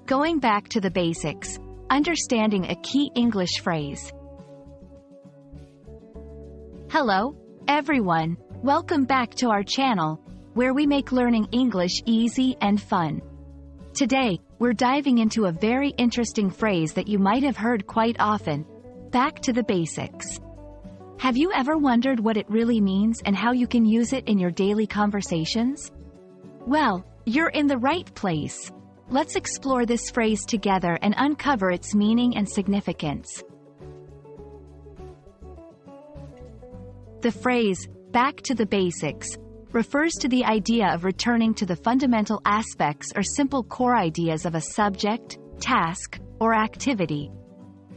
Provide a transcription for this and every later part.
Going back to the basics, understanding a key English phrase. Hello, everyone. Welcome back to our channel, where we make learning English easy and fun. Today, we're diving into a very interesting phrase that you might have heard quite often: back to the basics. Have you ever wondered what it really means and how you can use it in your daily conversations? Well, you're in the right place. Let's explore this phrase together and uncover its meaning and significance. The phrase, back to the basics, refers to the idea of returning to the fundamental aspects or simple core ideas of a subject, task, or activity.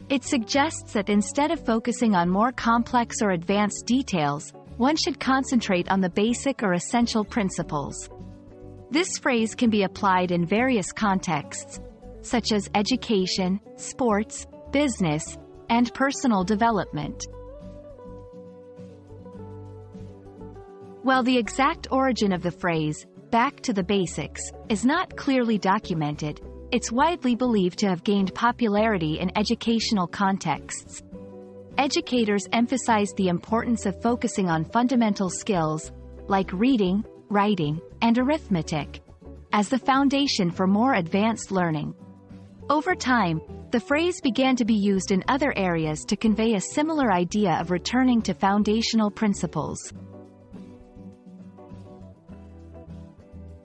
It suggests that instead of focusing on more complex or advanced details, one should concentrate on the basic or essential principles. This phrase can be applied in various contexts, such as education, sports, business, and personal development. While the exact origin of the phrase, back to the basics, is not clearly documented, it's widely believed to have gained popularity in educational contexts. Educators emphasize the importance of focusing on fundamental skills, like reading, writing, and arithmetic, as the foundation for more advanced learning. Over time, the phrase began to be used in other areas to convey a similar idea of returning to foundational principles.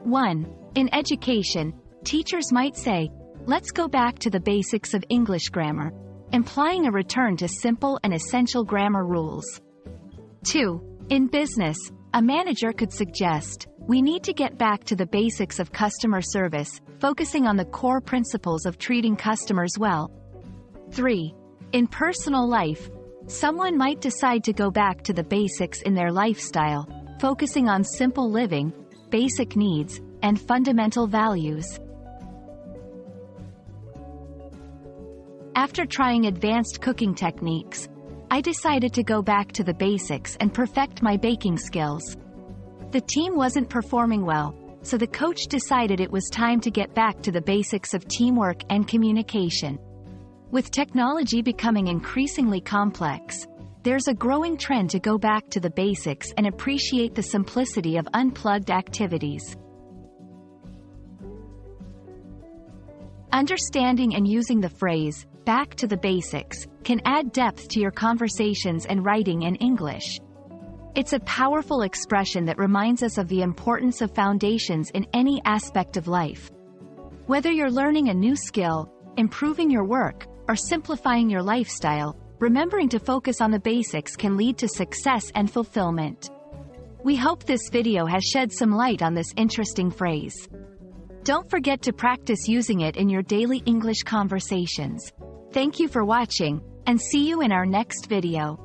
1. In education, teachers might say, "Let's go back to the basics of English grammar," implying a return to simple and essential grammar rules. 2. In business, a manager could suggest, "We need to get back to the basics of customer service, focusing on the core principles of treating customers well." 3. In personal life, someone might decide to go back to the basics in their lifestyle, focusing on simple living, basic needs, and fundamental values. After trying advanced cooking techniques, I decided to go back to the basics and perfect my baking skills. The team wasn't performing well, so the coach decided it was time to get back to the basics of teamwork and communication. With technology becoming increasingly complex, there's a growing trend to go back to the basics and appreciate the simplicity of unplugged activities. Understanding and using the phrase, back to the basics, can add depth to your conversations and writing in English. It's a powerful expression that reminds us of the importance of foundations in any aspect of life. Whether you're learning a new skill, improving your work, or simplifying your lifestyle, remembering to focus on the basics can lead to success and fulfillment. We hope this video has shed some light on this interesting phrase. Don't forget to practice using it in your daily English conversations. Thank you for watching, and see you in our next video.